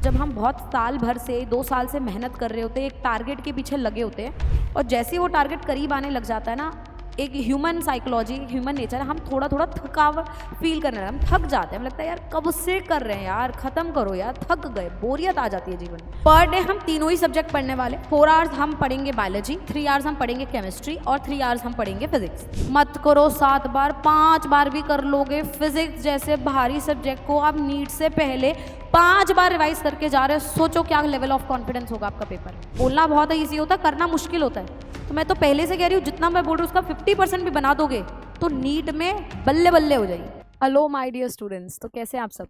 जब हम बहुत साल भर से 2 साल से मेहनत कर रहे होते हैं, एक टारगेट के पीछे लगे होते हैं और जैसे ही वो टारगेट करीब आने लग जाता है ना, एक ह्यूमन साइकोलॉजी, ह्यूमन नेचर, हम थोड़ा थोड़ा थकावट फील करने लगे, हम थक जाते हैं। हमें लगता है यार कब से कर रहे हैं यार, खत्म करो यार, थक गए, बोरियत आ जाती है जीवन में। पर डे हम तीनों ही सब्जेक्ट पढ़ने वाले। 4 आवर्स हम पढ़ेंगे बायोलॉजी, 3 आवर्स हम पढ़ेंगे केमिस्ट्री और 3 आवर्स हम पढ़ेंगे फिजिक्स। मत करो 7 बार, 5 बार भी कर लोगे। फिजिक्स जैसे भारी सब्जेक्ट को आप नीट से पहले 5 बार रिवाइज करके जा रहे हो, सोचो क्या लेवल ऑफ कॉन्फिडेंस होगा आपका पेपर। बोलना बहुत ईजी होता है, करना मुश्किल होता है। तो मैं तो पहले से कह रही हूँ, जितना मैं बोल रही हूँ उसका 50% भी बना दोगे तो नीट में बल्ले बल्ले हो जाएगी। हेलो माय डियर स्टूडेंट्स, तो कैसे हैं आप सब।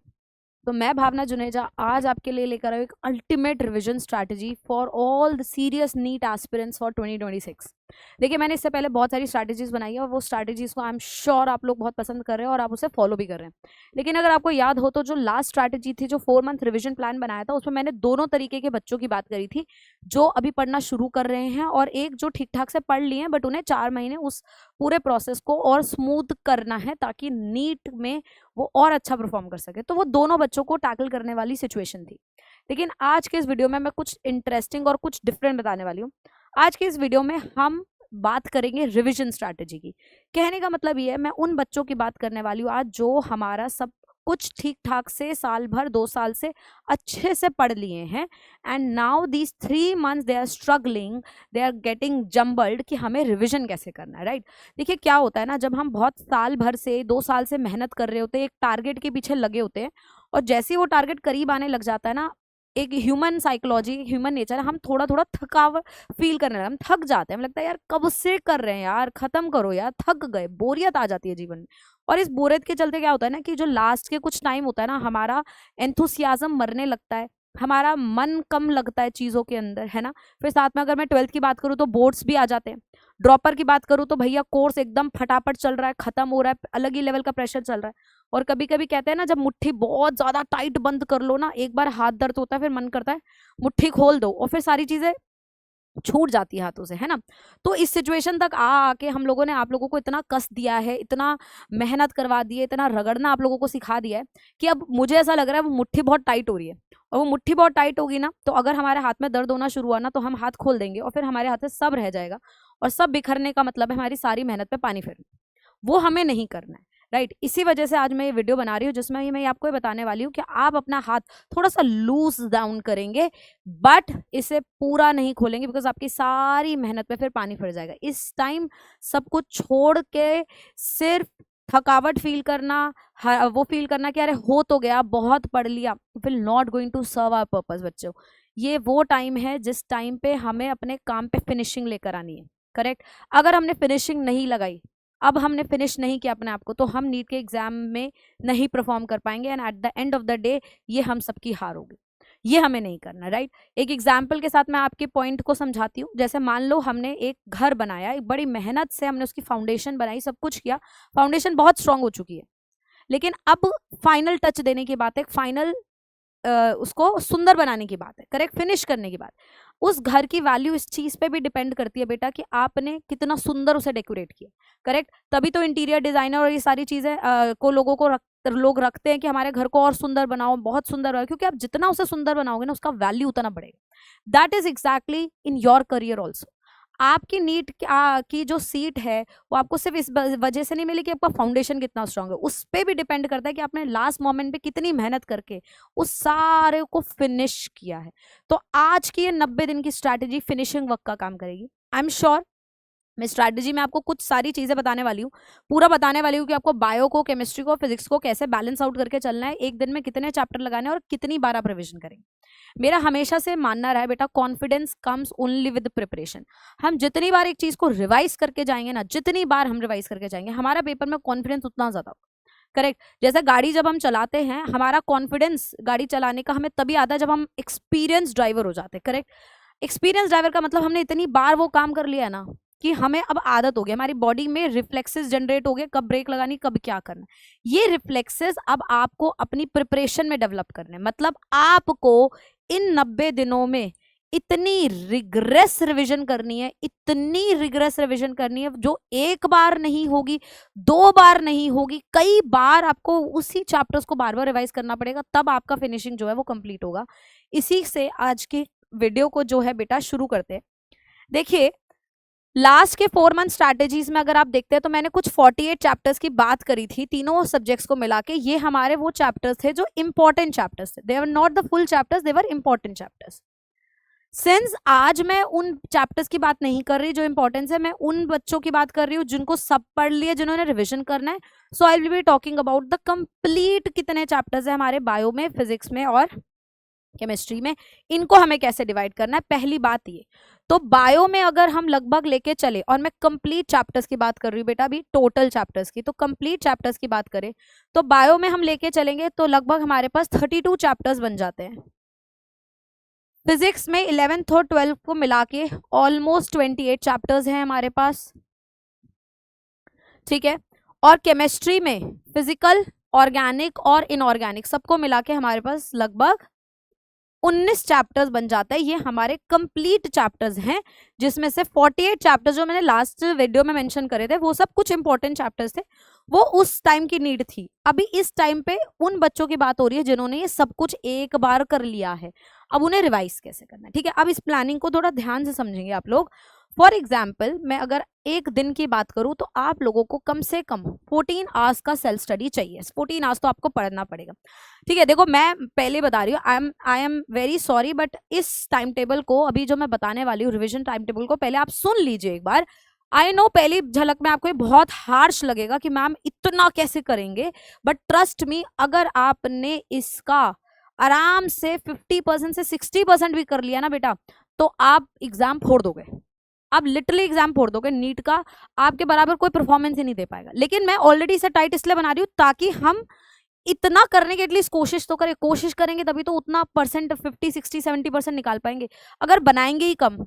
तो मैं भावना जुनेजा आज आपके लिए लेकर आई एक ultimate revision strategy for all the serious NEET aspirants for 2026। देखिए, मैंने इससे पहले बहुत सारी स्ट्रैटेजीज बनाई है और वो स्ट्रैटेजीज को आई एम श्योर आप लोग बहुत पसंद कर रहे हैं और आप उसे फॉलो भी कर रहे हैं। लेकिन अगर आपको याद हो तो जो लास्ट स्ट्रैटेजी थी, जो 4 मंथ रिवीजन प्लान बनाया था, उसमें मैंने दोनों तरीके के बच्चों की बात करी थी, जो अभी पढ़ना शुरू कर रहे हैं और एक जो ठीक ठाक से पढ़ लिए हैं बट उन्हें 4 महीने उस पूरे प्रोसेस को और स्मूथ करना है ताकि नीट में वो और अच्छा परफॉर्म कर सके। तो वो दोनों बच्चों को टैकल करने वाली सिचुएशन थी। लेकिन आज के इस वीडियो में मैं कुछ इंटरेस्टिंग और कुछ डिफरेंट बताने वाली हूँ। आज के इस वीडियो में हम बात करेंगे रिवीजन स्ट्रैटेजी की। कहने का मतलब ये है, मैं उन बच्चों की बात करने वाली हूँ आज जो हमारा सब कुछ ठीक ठाक से साल भर 2 साल से अच्छे से पढ़ लिए हैं and now these 3 months they are struggling, they are getting jumbled कि हमें रिवीजन कैसे करना है, राइट। देखिए क्या होता है ना, जब हम बहुत साल भर से 2 साल से मेहनत कर रहे होते हैं, एक टारगेट के पीछे लगे होते हैं और जैसे ही वो टारगेट करीब आने लग जाता है ना, एक ह्यूमन साइकोलॉजी, ह्यूमन नेचर, हम थोड़ा थोड़ा थकावट फील करने लगे, हम थक जाते हैं। हमें लगता है यार कब से कर रहे हैं यार, खत्म करो यार, थक गए, बोरियत आ जाती है जीवन में। और इस बोरियत के चलते क्या होता है ना कि जो लास्ट के कुछ टाइम होता है ना, हमारा एंथुसियाज्म मरने लगता है, हमारा मन कम लगता है चीज़ों के अंदर, है ना। फिर साथ में अगर मैं 12th की बात करूँ तो बोर्ड्स भी आ जाते हैं। ड्रॉपर की बात करूँ तो भैया कोर्स एकदम फटाफट चल रहा है, खत्म हो रहा है, अलग ही लेवल का प्रेशर चल रहा है। और कभी कभी कहते हैं ना, जब मुट्ठी बहुत ज्यादा टाइट बंद कर लो ना, एक बार हाथ दर्द होता है, फिर मन करता है मुट्ठी खोल दो और फिर सारी चीजें छूट जाती है हाथों से, है ना। तो इस सिचुएशन तक आके हम लोगों ने आप लोगों को इतना कस दिया है, इतना मेहनत करवा दी है, इतना रगड़ना आप लोगों को सिखा दिया है कि अब मुझे ऐसा लग रहा है वो मुट्ठी बहुत टाइट हो रही है। और वो मुट्ठी बहुत टाइट होगी ना, तो अगर हमारे हाथ में दर्द होना शुरू हुआ ना, तो हम हाथ खोल देंगे और फिर हमारे हाथ से सब रह जाएगा। और सब बिखरने का मतलब है हमारी सारी मेहनत पे पानी फेरना। वो हमें नहीं करना है, राइट। इसी वजह से आज मैं ये वीडियो बना रही हूँ जिसमें मैं आपको ये बताने वाली हूँ कि आप अपना हाथ थोड़ा सा लूज डाउन करेंगे बट इसे पूरा नहीं खोलेंगे, बिकॉज आपकी सारी मेहनत पे फिर पानी फिर जाएगा। इस टाइम सब कुछ छोड़ के सिर्फ थकावट फील करना, वो फील करना कि अरे हो तो गया, बहुत पढ़ लिया, will not going to serve our purpose. बच्चों, ये वो टाइम है जिस टाइम पे हमें अपने काम पे फिनिशिंग लेकर आनी है, करेक्ट। अगर हमने फिनिशिंग नहीं लगाई, अब हमने फिनिश नहीं किया अपने आप को, तो हम नीट के एग्जाम में नहीं परफॉर्म कर पाएंगे and eight the end of the day ये हम सबकी हार होगी। ये हमें नहीं करना, राइट। एक एग्जाम्पल के साथ मैं आपके पॉइंट को समझाती हूँ। जैसे मान लो हमने एक घर बनाया, एक बड़ी मेहनत से हमने उसकी फाउंडेशन बनाई, सब कुछ किया, फाउंडेशन बहुत स्ट्रांग हो चुकी है, लेकिन अब फाइनल टच देने की बात है, फाइनल उसको सुंदर बनाने की बात है, करेक्ट, फिनिश करने की बात। उस घर की वैल्यू इस चीज पे भी डिपेंड करती है बेटा कि आपने कितना सुंदर उसे डेकोरेट किया, करेक्ट। तभी तो इंटीरियर डिजाइनर और ये सारी चीजें को लोग रखते हैं कि हमारे घर को और सुंदर बनाओ, बहुत सुंदर बनाओ, क्योंकि आप जितना उसे सुंदर बनाओगे ना, उसका वैल्यू उतना बढ़ेगा। That is exactly in your career also. आपकी नीट की जो सीट है वो आपको सिर्फ इस वजह से नहीं मिली कि आपका फाउंडेशन कितना स्ट्रांग है, उस पर भी डिपेंड करता है कि आपने लास्ट मोमेंट पे कितनी मेहनत करके उस सारे को फिनिश किया है। तो आज की ये 90 दिन की स्ट्रैटेजी फिनिशिंग वर्क का काम करेगी। आई एम श्योर मैं स्ट्रैटेजी में आपको कुछ सारी चीजें बताने वाली हूँ, पूरा बताने वाली हूँ कि आपको बायो को, केमिस्ट्री को, फिजिक्स को कैसे बैलेंस आउट करके चलना है, एक दिन में कितने चैप्टर लगाने हैं और कितनी बार आप रिविजन करेंगे। मेरा हमेशा से मानना रहा है बेटा, confidence comes only with preparation. हम जितनी बार एक चीज को रिवाइज करके जाएंगे ना, जितनी बार हम रिवाइज करके जाएंगे, हमारा पेपर में कॉन्फिडेंस उतना ज्यादा होगा, करेक्ट। जैसे गाड़ी जब हम चलाते हैं, हमारा कॉन्फिडेंस गाड़ी चलाने का हमें तभी आता है जब हम एक्सपीरियंस ड्राइवर हो जाते हैं, करेक्ट। एक्सपीरियंस ड्राइवर का मतलब हमने इतनी बार वो काम कर लिया ना कि हमें अब आदत हो गई, हमारी बॉडी में रिफ्लेक्सेस जनरेट हो गए, कब ब्रेक लगानी, कब क्या करना। ये रिफ्लेक्सेस अब आपको अपनी प्रिपरेशन में डेवलप करने, मतलब आपको इन 90 दिनों में इतनी रिग्रेस रिवीजन करनी है, इतनी रिग्रेस रिवीजन करनी है जो एक बार नहीं होगी, 2 बार नहीं होगी, कई बार आपको उसी चैप्टर्स को बार बार रिवाइज करना पड़ेगा, तब आपका फिनिशिंग जो है वो कंप्लीट होगा। इसी से आज की वीडियो को जो है बेटा शुरू करते हैं। देखिए लास्ट के 4 मंथ स्ट्रैटेजीज में अगर आप देखते हैं तो मैंने कुछ 48 चैप्टर्स की बात करी थी तीनों सब्जेक्ट्स को मिला के। ये हमारे वो चैप्टर्स थे जो इंपॉर्टेंट चैप्टर्स थे, they were not the full chapters, they were important chapters. Since आज मैं उन चैप्टर्स की बात नहीं कर रही जो इंपॉर्टेंस है, मैं उन बच्चों की बात कर रही हूँ जिनको सब पढ़ लिया, जिन्होंने रिविजन करना है। So I will be talking about the complete कितने चैप्टर्स है हमारे बायो में, फिजिक्स में और केमिस्ट्री में, इनको हमें कैसे डिवाइड करना है। पहली बात ये, तो बायो में अगर हम लगभग लेके चले, और मैं कंप्लीट चैप्टर्स की बात कर रही हूँ बेटा अभी, टोटल चैप्टर्स की, तो कंप्लीट चैप्टर्स की बात करें तो बायो में हम लेके चलेंगे तो लगभग हमारे पास 32 चैप्टर्स बन जाते हैं। फिजिक्स में 11th और 12th को मिला के ऑलमोस्ट 28 चैप्टर्स हैं हमारे पास, ठीक है। और केमिस्ट्री में फिजिकल, ऑर्गेनिक और इनऑर्गेनिक सबको मिला के हमारे पास लगभग 19 चैप्टर्स बन जाता है। ये हमारे कंप्लीट चैप्टर्स हैं, जिसमें से 48 चैप्टर्स जो मैंने लास्ट वीडियो में मेंशन करे थे वो सब कुछ इंपॉर्टेंट चैप्टर्स थे, वो उस टाइम की नीड थी। अभी इस टाइम पे उन बच्चों की बात हो रही है जिन्होंने ये सब कुछ एक बार कर लिया है, अब उन्हें रिवाइज कैसे करना है, ठीक है। अब इस प्लानिंग को थोड़ा ध्यान से समझेंगे आप लोग। फॉर एग्जाम्पल मैं अगर एक दिन की बात करूं तो आप लोगों को कम से कम 14 आवर्स का सेल्फ स्टडी चाहिए। 14 आवर्स तो आपको पढ़ना पड़ेगा, ठीक है। देखो मैं पहले बता रही हूँ, I am very sorry, but इस टाइम टेबल को अभी जो मैं बताने वाली हूँ, रिविजन टाइम टेबल को पहले आप सुन लीजिए एक बार। आई नो पहली झलक में आपको ये बहुत हार्श लगेगा कि मैम इतना कैसे करेंगे, बट ट्रस्ट मी, अगर आपने इसका आराम से 50% से 60% भी कर लिया ना बेटा, तो आप एग्जाम फोड़ दोगे, आप लिटरली एग्जाम फोड़ दोगे। नीट का आपके बराबर कोई परफॉर्मेंस ही नहीं दे पाएगा। लेकिन मैं ऑलरेडी इसे टाइट इसलिए बना रही हूँ ताकि हम इतना करने की एटलीस्ट कोशिश तो करें, कोशिश करेंगे तभी तो उतना परसेंट 50, 60, 70% निकाल पाएंगे। अगर बनाएंगे ही कम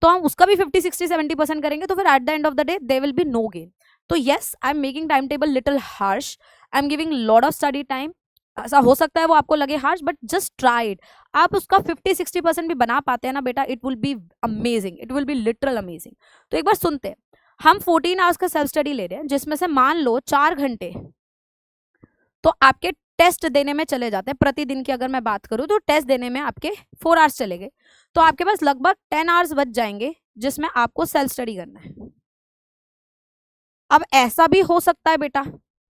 तो हम उसका भी 50, 60, 70% करेंगे, तो फिर at the end of the day they will be no gain. तो yes, I am making time table little harsh, I am giving lot of study time. ऐसा हो सकता है वो आपको लगे harsh, but just try it. आप उसका 50-60% भी बना पाते हैं ना बेटा, it will be amazing, it will be literal amazing. तो एक बार सुनते हैं, हम 14 आवर्स का सेल्फ स्टडी ले रहे हैं, जिसमें से मान लो 4 घंटे तो आपके टेस्ट देने में चले जाते हैं। प्रतिदिन की अगर मैं बात करूं तो टेस्ट देने में आपके 4 आवर्स चले गए, तो आपके पास लगभग 10 आवर्स बच जाएंगे जिसमें आपको सेल्फ स्टडी करना है। अब ऐसा भी हो सकता है बेटा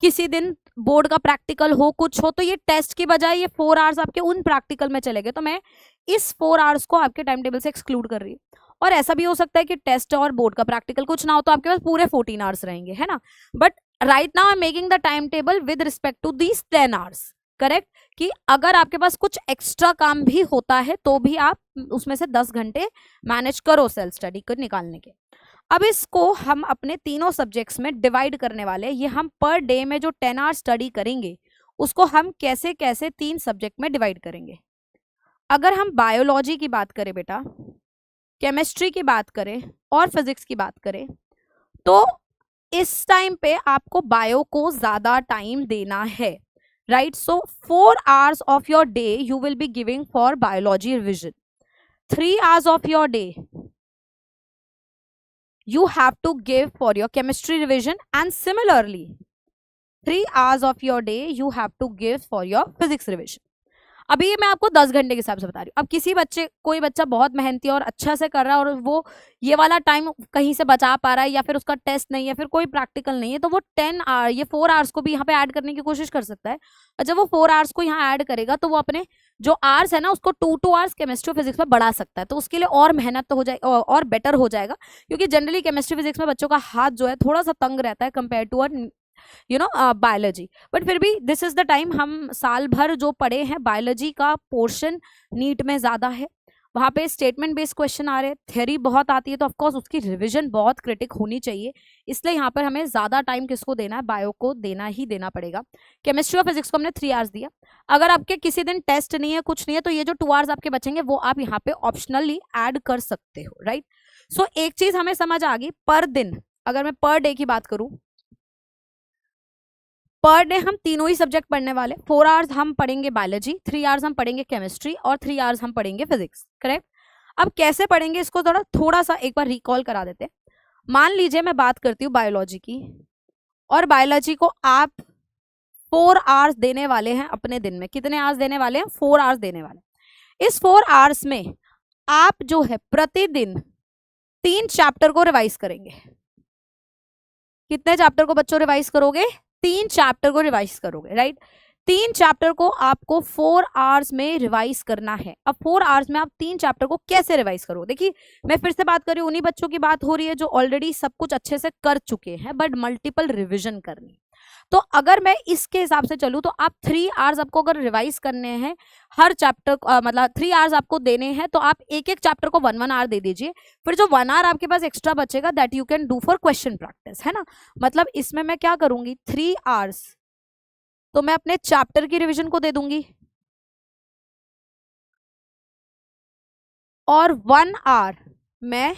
किसी दिन बोर्ड का प्रैक्टिकल हो, कुछ हो, तो ये टेस्ट की बजाय ये 4 आवर्स आपके उन प्रैक्टिकल में चले गए, तो मैं इस 4 आवर्स को आपके टाइम टेबल से एक्सक्लूड कर रही हूँ। और ऐसा भी हो सकता है कि टेस्ट और बोर्ड का प्रैक्टिकल कुछ ना हो तो आपके पास पूरे 14 आवर्स रहेंगे, है ना। But right now I am making the time table with respect to these 10 hours, correct, कि अगर आपके पास कुछ एक्स्ट्रा काम भी होता है तो भी आप उसमें से 10 घंटे मैनेज करो सेल्फ स्टडी को निकालने के। अब इसको हम अपने तीनों सब्जेक्ट्स में डिवाइड करने वाले हैं। ये हम पर डे में जो 10 आवर स्टडी करेंगे उसको हम कैसे कैसे 3 सब्जेक्ट में डिवाइड करेंगे। अगर हम बायोलॉजी की बात करें बेटा, केमिस्ट्री की बात करें और फिजिक्स की बात करें, तो इस टाइम पे आपको बायो को ज्यादा टाइम देना है, right. So 4 hours of your day you will be giving for biology revision, 3 hours of your day you have to give for your chemistry revision, and similarly 3 hours of your day you have to give for your physics revision. अभी मैं आपको 10 घंटे के हिसाब से बता रही हूँ। अब किसी बच्चे, कोई बच्चा बहुत मेहनती और अच्छा से कर रहा है और वो ये वाला टाइम कहीं से बचा पा रहा है, या फिर उसका टेस्ट नहीं है, फिर कोई प्रैक्टिकल नहीं है, तो वो 10 आवर ये 4 आवर्स को भी यहाँ पे ऐड करने की कोशिश कर सकता है। और जब वो 4 आवर्स को यहाँ ऐड करेगा तो वो अपने जो आवर्स है ना उसको 2 आवर्स केमिस्ट्री फिजिक्स में बढ़ा सकता है। तो उसके लिए और मेहनत तो हो जाएगी और बेटर हो जाएगा, क्योंकि जनरली केमिस्ट्री फिजिक्स में बच्चों का हाथ जो है थोड़ा सा तंग रहता है कंपेयर टू बायोलॉजी। बट फिर भी दिस इज द टाइम, हम साल भर जो पढ़े हैं बायोलॉजी का पोर्शन नीट में ज्यादा है, वहाँ पे स्टेटमेंट बेस्ड क्वेश्चन आ रहे हैं, थ्योरी बहुत आती है, तो ऑफकोर्स उसकी रिविजन बहुत क्रिटिक होनी चाहिए। इसलिए यहाँ पर हमें ज्यादा टाइम किसको देना है, बायो को देना ही देना पड़ेगा। केमिस्ट्री और फिजिक्स को हमने 3 आवर्स दिया। अगर आपके किसी दिन टेस्ट नहीं है, कुछ नहीं है, तो ये जो 2 आवर्स आपके बचेंगे वो आप यहाँ पे ऑप्शनली ऐड कर सकते हो, राइट। सो एक चीज हमें समझ आ गई, पर दिन अगर मैं पर डे की बात करूं, पर डे हम तीनों ही सब्जेक्ट पढ़ने वाले। 4 आवर्स हम पढ़ेंगे बायोलॉजी, 3 आवर्स हम पढ़ेंगे केमिस्ट्री और 3 आवर्स हम पढ़ेंगे फिजिक्स, करेक्ट। अब कैसे पढ़ेंगे इसको थोड़ा सा एक बार रिकॉल करा देते हैं। मान लीजिए मैं बात करती हूँ बायोलॉजी की, और बायोलॉजी को आप 4 आवर्स देने वाले हैं अपने दिन में। कितने आवर्स देने वाले हैं? 4 आवर्स देने वाले। इस 4 आवर्स में आप जो है प्रतिदिन 3 चैप्टर को रिवाइज करेंगे। कितने चैप्टर को बच्चों रिवाइज करोगे? 3 चैप्टर को रिवाइज करोगे, राइट। 3 चैप्टर को आपको 4 आवर्स में रिवाइज करना है। अब 4 आवर्स में आप 3 चैप्टर को कैसे रिवाइज करो? देखिए मैं फिर से बात कर रही हूँ, उन्हीं बच्चों की बात हो रही है जो ऑलरेडी सब कुछ अच्छे से कर चुके हैं, बट मल्टीपल रिविजन करनी। तो अगर मैं इसके हिसाब से चलूँ तो आप 3 आवर्स आपको अगर रिवाइज करने हैं हर चैप्टर, मतलब 3 आवर्स आपको देने हैं, तो आप एक एक चैप्टर को 1 आवर दे दीजिए। फिर जो 1 आवर आपके पास एक्स्ट्रा बचेगा that you can do for question practice, है ना। मतलब इसमें मैं क्या करूंगी, 3 आवर्स तो मैं अपने चैप्टर की रिवीजन को दे दूंगी, और 1 आवर मैं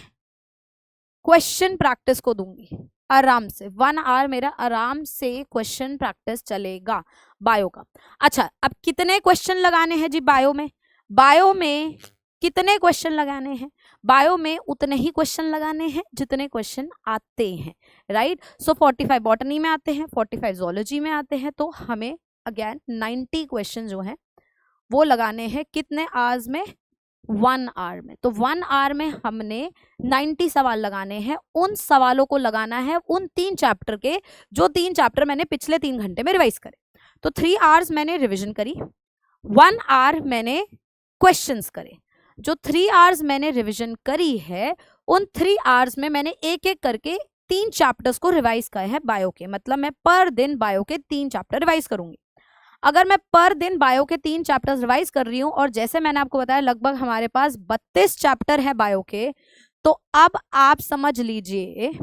क्वेश्चन प्रैक्टिस को दूंगी। आराम से 1 आवर मेरा आराम से क्वेश्चन प्रैक्टिस चलेगा बायो का। अच्छा, अब कितने क्वेश्चन लगाने हैं जी बायो में? बायो में कितने क्वेश्चन लगाने हैं? बायो में उतने ही क्वेश्चन लगाने हैं जितने क्वेश्चन आते हैं, राइट। सो 45 बॉटनी में आते हैं, 45 जोलॉजी में आते हैं, तो हमें अगेन 90 क्वेश्चन जो हैं वो लगाने हैं। कितने आवर्स में? 1 आवर में। तो 1 आवर में हमने 90 सवाल लगाने हैं। उन सवालों को लगाना है उन 3 चैप्टर के जो 3 चैप्टर मैंने पिछले 3 घंटे में रिवाइज करे। तो 3 आवर्स मैंने रिविजन करी, 1 आवर मैंने क्वेश्चंस करे। जो 3 आवर्स मैंने रिविजन करी है उन 3 आवर्स में मैंने एक एक करके 3 चैप्टर्स को रिवाइज करे हैं बायो के। मतलब मैं पर दिन बायो के 3 चैप्टर रिवाइज करूंगी। अगर मैं पर दिन बायो के 3 चैप्टर्स रिवाइज कर रही हूँ, और जैसे मैंने आपको बताया लगभग हमारे पास 32 चैप्टर है बायो के, तो अब आप समझ लीजिए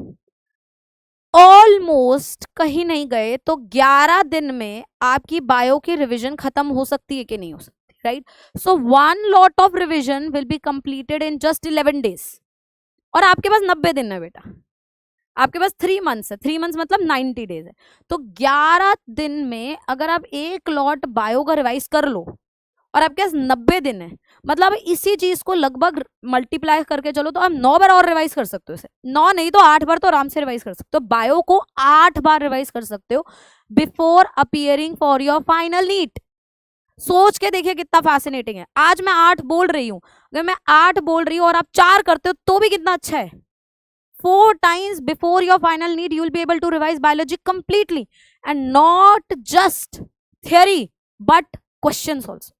ऑलमोस्ट कहीं नहीं गए तो 11 दिन में आपकी बायो की रिवीजन खत्म हो सकती है कि नहीं हो सकती, right. So 1 lot of revision will be completed in just 11 days. और आपके पास 90 दिन है बेटा, आपके पास 3 मंथ्स है, 3 मंथ्स मतलब 90 डेज है। तो 11 दिन में अगर आप एक लॉट बायो का रिवाइज कर लो और आपके पास 90 दिन है, मतलब इसी चीज को लगभग मल्टीप्लाई करके चलो तो आप 9 बार और रिवाइज कर सकते हो। इसे 9 नहीं तो 8 बार तो आराम से रिवाइज कर सकते हो। बायो को 8 बार रिवाइज कर सकते हो before appearing for your final NEET. सोच के देखिए कितना फैसिनेटिंग है। आज मैं 8 बोल रही हूँ, अगर मैं 8 बोल रही हूँ और आप 4 करते हो तो भी कितना अच्छा है। 4 times before your final need you will be able to revise biology completely, and not just theory but questions also.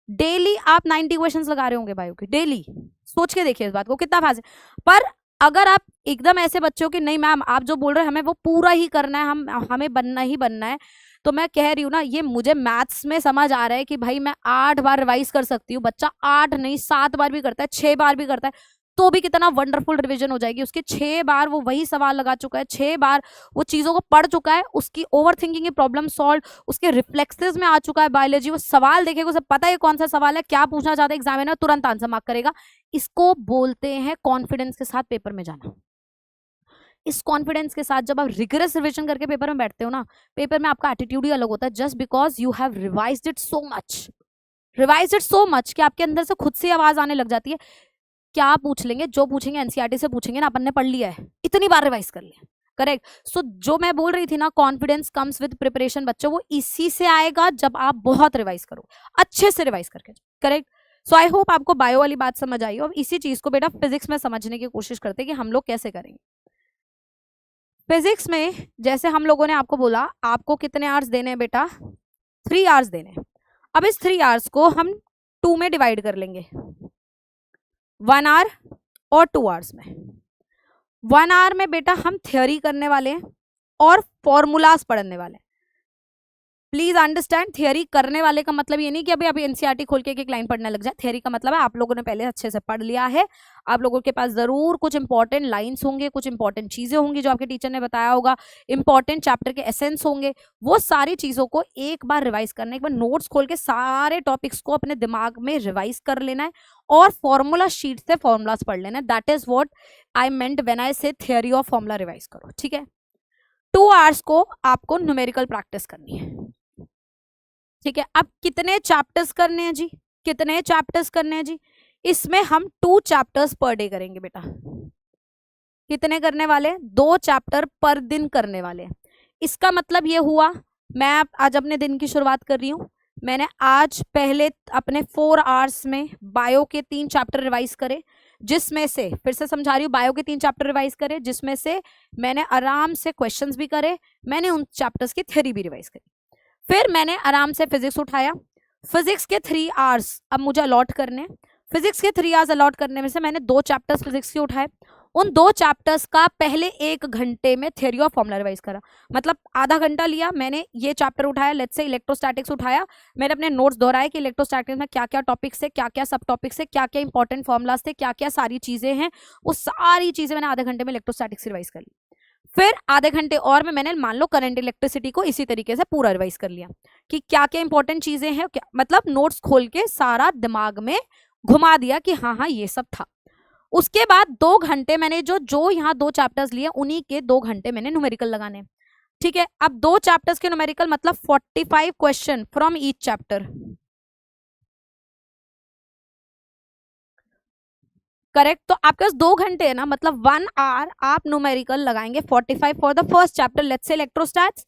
Daily आप 90 क्वेश्चंस लगा रहे होंगे बायो के, डेली। सोच के देखिए इस बात को कितना फास्ट। पर अगर आप एकदम ऐसे बच्चों की नहीं मैम आप जो बोल रहे हैं हमें वो पूरा ही करना है, हमें बनना ही बनना है, तो मैं कह रही हूँ ना, ये मुझे मैथ्स में समझ आ रहा है कि भाई मैं 8 बार रिवाइज कर सकती हूँ। बच्चा 8 नहीं 7 बार भी करता है, 6 बार भी करता है, तो भी कितना वंडरफुल रिवीजन हो जाएगी उसके। 6 बार वो वही सवाल लगा चुका है, 6 बार वो चीजों को पढ़ चुका है, उसकी ओवर थिंकिंग की प्रॉब्लम सॉल्व उसके रिफ्लेक्सेस में आ चुका है बायोलॉजी। वो सवाल देखेगा उसे पता है कौन सा सवाल है, क्या पूछना चाहता है एग्जामिनर, तुरंत आंसर मार्क करेगा। इसको बोलते हैं कॉन्फिडेंस के साथ पेपर में जाना। इस कॉन्फिडेंस के साथ जब आप रिगरस रिविजन करके पेपर में बैठते हो ना, पेपर में आपका एटीट्यूड ही अलग होता है, just because you have revised it so much कि आपके अंदर से खुद से आवाज आने लग जाती है, क्या पूछ लेंगे, जो पूछेंगे एनसीईआरटी से पूछेंगे ना, अपन ने पढ़ लिया है, इतनी बार रिवाइज कर लिया। करेक्ट। सो जो मैं बोल रही थी ना, कॉन्फिडेंस कम्स विद प्रिपरेशन बच्चों, वो इसी से आएगा जब आप बहुत रिवाइज करो, अच्छे से रिवाइज करके। करेक्ट। सो आई होप आपको बायो वाली बात समझ आई। और इसी चीज को बेटा फिजिक्स में समझने की कोशिश करते हैं कि हम लोग कैसे करेंगे। फिजिक्स में जैसे हम लोगों ने आपको बोला आपको कितने आवर्स देने हैं बेटा, 3 आवर्स देने हैं। अब इस 3 आवर्स को हम 2 में डिवाइड कर लेंगे, 1 आवर और 2 आवर्स में। 1 आवर में बेटा हम थ्योरी करने वाले हैं और फॉर्मूलाज पढ़ने वाले हैं। प्लीज अंडरस्टैंड, थियरी करने वाले का मतलब ये नहीं कि अभी अभी एनसीईआरटी खोल के एक लाइन पढ़ने लग जाए। थियरी का मतलब है आप लोगों ने पहले अच्छे से पढ़ लिया है, आप लोगों के पास जरूर कुछ इंपॉर्टेंट लाइंस होंगे, कुछ इंपॉर्टेंट चीजें होंगी जो आपके टीचर ने बताया होगा, इंपॉर्टेंट चैप्टर के एसेंस होंगे। वो सारी चीजों को एक बार रिवाइज करना, एक बार नोट्स खोल के सारे टॉपिक्स को अपने दिमाग में रिवाइज कर लेना है और फॉर्मूला शीट से फॉर्मूलाज पढ़ लेना है। That is what I meant when I से थियरी ऑफ फॉर्मूला रिवाइज करो। ठीक है। 2 आवर्स को आपको न्यूमेरिकल प्रैक्टिस करनी है। ठीक है। अब कितने चैप्टर्स करने हैं जी, कितने चैप्टर्स करने हैं जी, इसमें हम 2 चैप्टर्स पर डे करेंगे बेटा। कितने करने वाले? 2 चैप्टर पर दिन करने वाले। इसका मतलब ये हुआ, मैं आज अपने दिन की शुरुआत कर रही हूँ। मैंने आज पहले अपने 4 आवर्स में बायो के 3 चैप्टर रिवाइज करे, जिसमें से, फिर से समझा रही हूँ, बायो के 3 चैप्टर रिवाइज करे, जिसमें से मैंने आराम से क्वेश्चंस भी करे, मैंने उन चैप्टर्स की थ्योरी भी रिवाइज करी। फिर मैंने आराम से फिजिक्स उठाया। फिजिक्स के 3 आवर्स अब मुझे अलॉट करने। फिजिक्स के 3 आवर्स अलॉट करने में से मैंने 2 चैप्टर्स फिजिक्स के उठाए। उन 2 चैप्टर्स का पहले 1 घंटे में थ्योरी और फॉर्मूला रिवाइज करा। मतलब आधा घंटा लिया, मैंने ये चैप्टर उठाया, लेट्स से इलेक्ट्रोस्टैटिक्स उठाया, मैंने अपने नोट्स दोहराए कि इलेक्ट्रोस्टैटिक्स में क्या क्या टॉपिक्स है, क्या क्या सब टॉपिक्स है, क्या क्या इंपॉर्टेंट फॉर्मुलाज थे, क्या क्या सारी चीजें हैं, वो सारी चीजें मैंने आधे घंटे में इलेक्ट्रोस्टैटिक्स रिवाइज कर ली। फिर आधे घंटे और में मैंने मान लो करंट इलेक्ट्रिसिटी को इसी तरीके से पूरा रिवाइज कर लिया कि क्या क्या इंपॉर्टेंट चीजें हैं, क्या मतलब नोट्स खोल के सारा दिमाग में घुमा दिया कि हाँ हाँ ये सब था। उसके बाद 2 घंटे मैंने जो यहाँ 2 चैप्टर्स लिए, उन्हीं के 2 घंटे मैंने न्यूमेरिकल लगाने। ठीक है, अब 2 चैप्टर्स के न्यूमेरिकल मतलब 45 question from each chapter. Correct, तो आपके पास 2 घंटे है ना, मतलब 1 आवर आप न्यूमेरिकल लगाएंगे 45 for the first chapter, let's say electrostatics,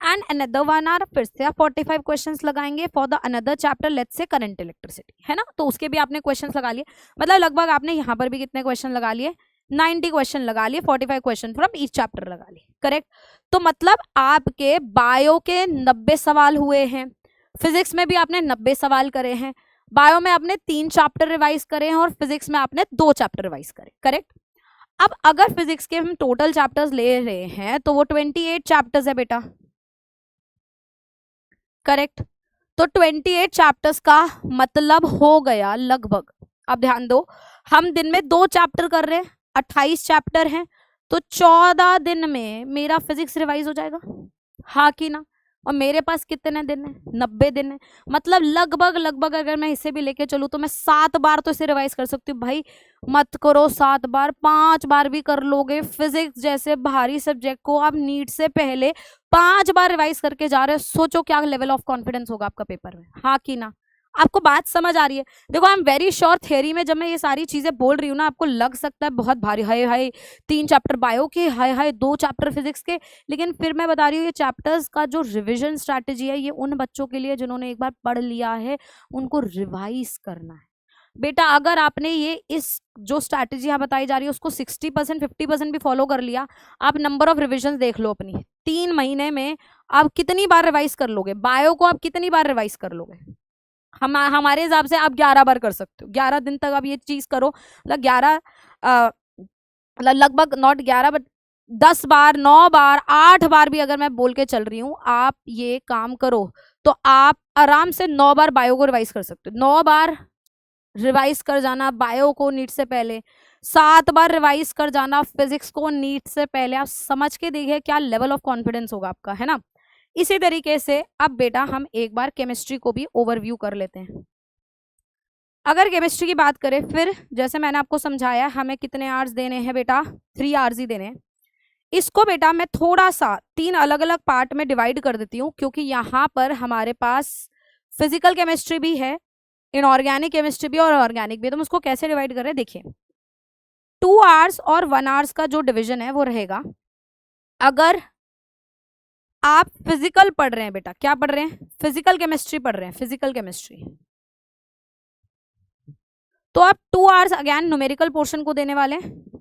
and another 1 our फिर से आप 45 क्वेश्चंस लगाएंगे for the another chapter, let's से करंट इलेक्ट्रिसिटी, है ना। तो उसके भी आपने क्वेश्चंस लगा लिए, मतलब लगभग आपने यहाँ पर भी कितने क्वेश्चन लगा लिए? 90 क्वेश्चन लगा लिए, 45 क्वेश्चन फ्रॉम ईच चैप्टर लगा लिए। करेक्ट, तो मतलब आपके बायो के 90 सवाल हुए हैं, फिजिक्स में भी आपने 90 सवाल करे हैं, बायो में आपने 3 चैप्टर रिवाइज करे हैं और फिजिक्स में आपने 2 चैप्टर रिवाइज करे। करेक्ट, अब अगर फिजिक्स के हम टोटल चैप्टर्स ले रहे हैं तो वो 28 चैप्टर्स है बेटा। करेक्ट, तो 28 चैप्टर्स का मतलब हो गया लगभग, अब ध्यान दो, हम दिन में 2 चैप्टर कर रहे हैं, 28 चैप्टर हैं, तो 14 दिन में मेरा फिजिक्स रिवाइज हो जाएगा, हाँ कि ना। और मेरे पास कितने दिन है? 90 दिन है, मतलब लगभग लगभग अगर मैं इसे भी लेके चलूँ तो मैं 7 बार तो इसे रिवाइज कर सकती हूँ। भाई मत करो 7 बार, 5 बार भी कर लोगे। फिजिक्स जैसे भारी सब्जेक्ट को आप नीट से पहले 5 बार रिवाइज करके जा रहे हो, सोचो क्या लेवल ऑफ कॉन्फिडेंस होगा आपका पेपर में, हाँ कि ना। आपको बात समझ आ रही है? देखो I am very sure theory में जब मैं ये सारी चीजें बोल रही हूँ ना, आपको लग सकता है बहुत भारी, हाय हाय 3 चैप्टर बायो के, हाय हाय 2 चैप्टर फिजिक्स के, लेकिन फिर मैं बता रही हूँ ये चैप्टर्स का जो रिविजन स्ट्रैटेजी है ये उन बच्चों के लिए जिन्होंने एक बार पढ़ लिया है, उनको रिवाइज करना है। बेटा अगर आपने ये इस जो स्ट्रैटेजी यहाँ बताई जा रही है उसको 60% 50% भी फॉलो कर लिया, आप नंबर ऑफ रिविजन देख लो अपनी, 3 महीने में आप कितनी बार रिवाइज कर लोगे? बायो को आप कितनी बार रिवाइज कर लोगे? हमारे हिसाब से आप 11 बार कर सकते हो, 11 दिन तक आप ये चीज करो, मतलब 11 लगभग नॉट 11 बट 10 बार, 9 बार, 8 बार भी अगर मैं बोल के चल रही हूँ, आप ये काम करो तो आप आराम से 9 बार बायो को रिवाइज कर सकते हो। 9 बार रिवाइज कर जाना बायो को नीट से पहले, 7 बार रिवाइज कर जाना फिजिक्स को नीट से पहले। आप समझ के देखिए क्या लेवल ऑफ कॉन्फिडेंस होगा आपका, है ना। इसी तरीके से अब बेटा हम एक बार केमिस्ट्री को भी ओवरव्यू कर लेते हैं। अगर केमिस्ट्री की बात करें, फिर जैसे मैंने आपको समझाया हमें कितने आवर्स देने हैं बेटा? 3 आवर्स ही देने हैं। इसको बेटा मैं थोड़ा सा 3 अलग अलग पार्ट में डिवाइड कर देती हूँ, क्योंकि यहाँ पर हमारे पास फिजिकल केमिस्ट्री भी है, इनऑर्गेनिक केमिस्ट्री भी और ऑर्गेनिक भी। तो हम उसको कैसे डिवाइड कर रहे हैं देखिए, 2 आवर्स और 1 आवर्स का जो डिवीजन है वो रहेगा। अगर आप फिजिकल पढ़ रहे हैं बेटा, क्या पढ़ रहे हैं? फिजिकल केमिस्ट्री पढ़ रहे हैं, फिजिकल केमिस्ट्री, तो आप 2 आवर्स अगेन न्यूमेरिकल पोर्शन को देने वाले हैं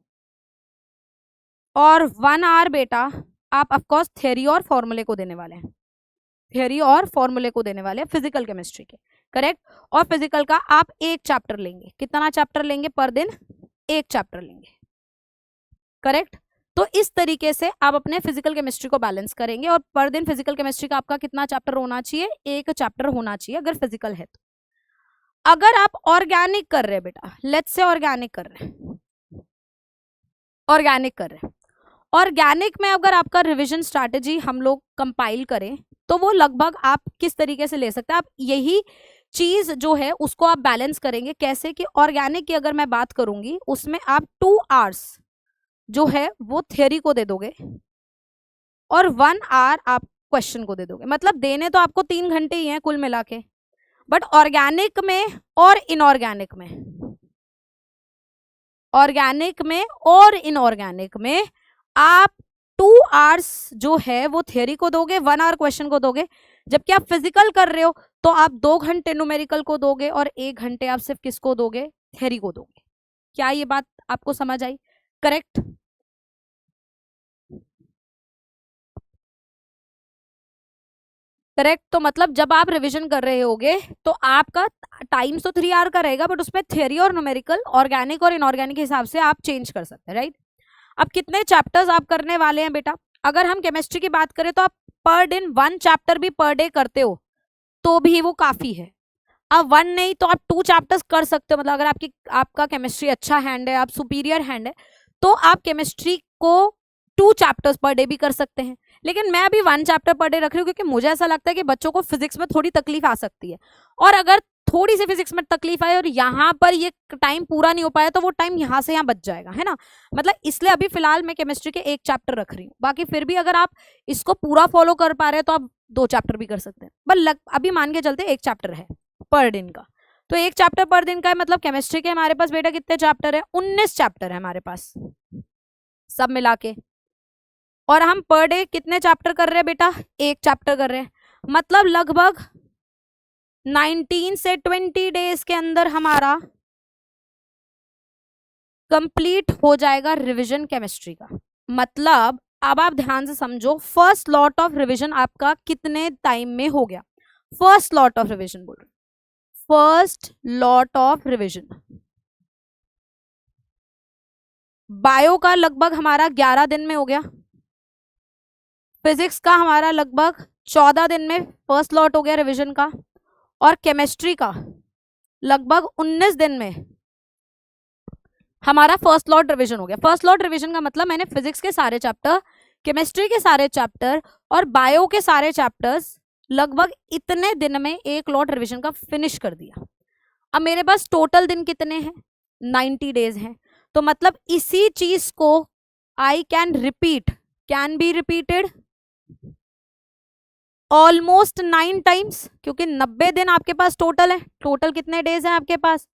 और 1 आवर बेटा आप ऑफकोर्स थ्योरी और फॉर्मूले को देने वाले हैं, थ्योरी और फॉर्मूले को देने वाले हैं फिजिकल केमिस्ट्री के। करेक्ट, और फिजिकल का आप 1 चैप्टर लेंगे। कितना चैप्टर लेंगे पर दिन? 1 चैप्टर लेंगे। करेक्ट, तो इस तरीके से आप अपने फिजिकल केमिस्ट्री को बैलेंस करेंगे और पर दिन फिजिकल केमिस्ट्री का आपका कितना चैप्टर होना चाहिए? 1 चैप्टर होना चाहिए अगर फिजिकल है तो। अगर आप ऑर्गेनिक कर रहे हैं बेटा, लेट्स से ऑर्गेनिक कर रहे हैं, ऑर्गेनिक कर रहे हैं, ऑर्गेनिक में अगर आपका रिवीजन स्ट्रैटेजी हम लोग कंपाइल करें तो वो लगभग आप किस तरीके से ले सकते हैं? आप यही चीज जो है उसको आप बैलेंस करेंगे कैसे कि ऑर्गेनिक की अगर मैं बात करूंगी उसमें आप 2 आवर्स जो है वो थ्योरी को दे दोगे और 1 आवर आप क्वेश्चन को दे दोगे। मतलब देने तो आपको 3 घंटे ही हैं कुल मिला के, बट ऑर्गेनिक में और इनऑर्गेनिक में ऑर्गेनिक में और इनऑर्गेनिक में आप 2 आवर्स जो है वो थियरी को दोगे, 1 आवर क्वेश्चन को दोगे। जबकि आप फिजिकल कर रहे हो तो आप 2 घंटे न्यूमेरिकल को दोगे और 1 घंटे आप सिर्फ किसको दोगे, थियरी को दोगे। क्या ये बात आपको समझ आई? करेक्ट। करेक्ट। तो मतलब जब आप रिवीजन कर रहे होगे तो आपका टाइम तो 3 आवर का रहेगा, बट उसमें थियरी और न्यूमेरिकल ऑर्गेनिक और इनऑर्गेनिक के हिसाब से आप चेंज कर सकते हैं, राइट। अब कितने चैप्टर्स आप करने वाले हैं बेटा? अगर हम केमिस्ट्री की बात करें तो आप पर दिन 1 चैप्टर भी पर डे करते हो तो भी वो काफी है। अब 1 नहीं तो आप 2 चैप्टर्स कर सकते हो। मतलब अगर आपका केमिस्ट्री अच्छा हैंड है, आप सुपीरियर हैंड है, तो आप केमिस्ट्री को 2 चैप्टर्स पर डे भी कर सकते हैं। लेकिन मैं अभी 1 चैप्टर पर डे रख रही हूँ क्योंकि मुझे ऐसा लगता है कि बच्चों को फिजिक्स में थोड़ी तकलीफ आ सकती है, और अगर थोड़ी सी फिजिक्स में तकलीफ आए और यहाँ पर ये टाइम पूरा नहीं हो पाया तो वो टाइम यहाँ से यहाँ बच जाएगा, है ना। मतलब इसलिए अभी फिलहाल मैं केमिस्ट्री के 1 चैप्टर रख रही हूँ। बाकी फिर भी अगर आप इसको पूरा फॉलो कर पा रहे हैं तो आप 2 चैप्टर भी कर सकते हैं। पर अभी मान के चलते 1 चैप्टर है पर दिन का, तो 1 चैप्टर पर दिन का है। मतलब केमिस्ट्री के हमारे पास बेटा कितने चैप्टर है? 19 चैप्टर है हमारे पास सब मिला के। और हम पर डे कितने चैप्टर कर रहे हैं बेटा? 1 चैप्टर कर रहे हैं। मतलब लगभग 19 से 20 डेज के अंदर हमारा कंप्लीट हो जाएगा रिवीजन केमिस्ट्री का। मतलब अब आप ध्यान से समझो, फर्स्ट लॉट ऑफ रिवीजन आपका कितने टाइम में हो गया? फर्स्ट लॉट ऑफ रिवीजन बोल रहे, first lot of revision bio का लगभग हमारा 11 दिन में हो गया। फिजिक्स का हमारा लगभग 14 दिन में फर्स्ट लॉट हो गया रिवीजन का, और केमिस्ट्री का लगभग 19 दिन में हमारा फर्स्ट लॉट रिवीजन हो गया। फर्स्ट लॉट रिवीजन का मतलब मैंने फिजिक्स के सारे चैप्टर, केमिस्ट्री के सारे चैप्टर और बायो के सारे चैप्टर्स लगभग इतने दिन में 1 लॉट रिवीजन का फिनिश कर दिया। अब मेरे पास टोटल दिन कितने हैं? 90 डेज हैं। तो मतलब इसी चीज को I can repeat, can be repeated almost 9 times, क्योंकि 90 दिन आपके पास टोटल है। टोटल कितने डेज हैं आपके पास?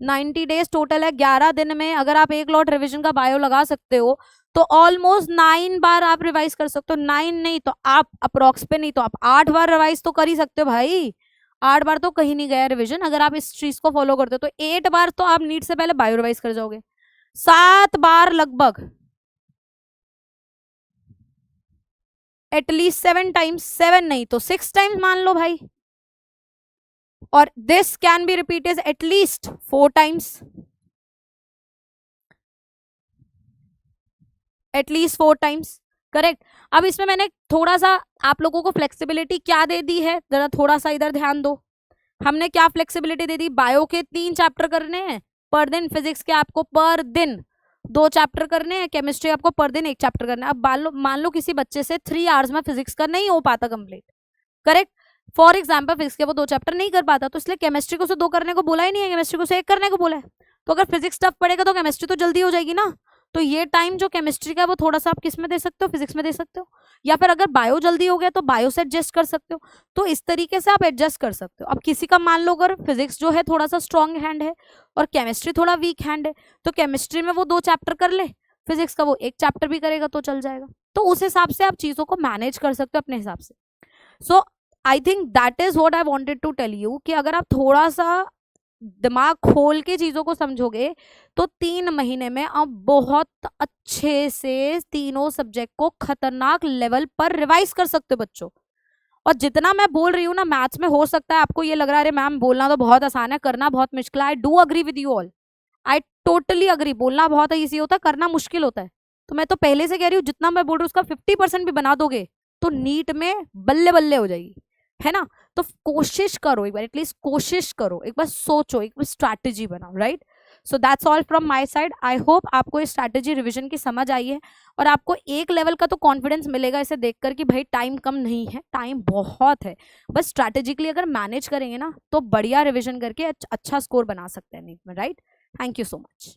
90 डेज टोटल है। 11 दिन में अगर आप 1 लॉट रिवीजन का बायो लगा सकते हो तो ऑलमोस्ट 9 बार आप रिवाइज कर सकते हो। 9 नहीं तो आप अप्रोक्स पे नहीं तो आप 8 बार रिवाइज तो कर ही सकते हो भाई। 8 बार तो कहीं नहीं गया रिवीजन अगर आप इस चीज को फॉलो करते हो। तो 8 बार तो आप नीट से पहले बायो रिवाइज कर जाओगे। 7 बार लगभग, एटलीस्ट 7 टाइम्स, 7 नहीं तो 6 टाइम्स मान लो भाई। और this can be repeated at least 4 times, at least 4 times. Correct. अब इसमें मैंने थोड़ा सा आप लोगों को फ्लेक्सिबिलिटी क्या दे दी है, जरा थोड़ा सा इधर ध्यान दो। हमने क्या फ्लेक्सिबिलिटी दे दी? बायो के 3 चैप्टर करने हैं पर दिन, फिजिक्स के आपको पर दिन 2 चैप्टर करने हैं, केमिस्ट्री आपको पर दिन 1 चैप्टर करना है। अब मान लो किसी बच्चे से 3 आवर्स में फिजिक्स का नहीं हो पाता complete, correct. For example physics के वो 2 चैप्टर नहीं कर पाता, तो इसलिए केमिस्ट्री को उसे 2 करने को बोला ही नहीं है, केमिस्ट्री को उसे 1 करने को बोला है। तो अगर फिजिक्स टफ पड़ेगा तो केमिस्ट्री तो जल्दी हो जाएगी ना। तो ये टाइम जो केमिस्ट्री का वो थोड़ा सा आप किस में दे सकते हो? फिजिक्स में दे सकते हो। या फिर अगर बायो जल्दी हो गया तो बायो से एडजस्ट कर सकते हो। तो इस तरीके से आप एडजस्ट कर सकते हो। अब किसी का मान लो अगर फिजिक्स जो है थोड़ा सा स्ट्रॉन्ग हैंड है और केमिस्ट्री थोड़ा वीक हैंड है, तो केमिस्ट्री में वो 2 चैप्टर कर ले, फिजिक्स का वो 1 चैप्टर भी करेगा तो चल जाएगा। तो उस हिसाब से आप चीजों को मैनेज कर सकते हो अपने हिसाब से। So I think that is what I wanted to tell you कि अगर आप थोड़ा सा दिमाग खोल के चीजों को समझोगे तो 3 महीने में आप बहुत अच्छे से तीनों सब्जेक्ट को खतरनाक लेवल पर रिवाइज कर सकते हो बच्चों। और जितना मैं बोल रही हूँ ना मैथ्स में, हो सकता है आपको ये लग रहा है अरे मैम बोलना तो बहुत आसान है, करना बहुत मुश्किल है। I do agree with you all, I totally agree. बोलना बहुत ईजी होता है, करना मुश्किल होता है। तो मैं तो पहले से कह रही हूँ जितना मैं बोल रही हूँ उसका 50% भी बना दोगे तो नीट में बल्ले बल्ले हो जाएगी, है ना। तो कोशिश करो एक बार, एटलीस्ट कोशिश करो, एक बार सोचो, एक बार स्ट्रैटेजी बनाओ, right. So that's all from my side. I hope आपको ये स्ट्रैटेजी रिवीजन की समझ आई है और आपको एक लेवल का तो कॉन्फिडेंस मिलेगा इसे देखकर कि भाई टाइम कम नहीं है, टाइम बहुत है। बस स्ट्रैटेजिकली अगर मैनेज करेंगे ना तो बढ़िया रिविजन करके अच्छा स्कोर बना सकते हैं नीट में, right. Thank you so much.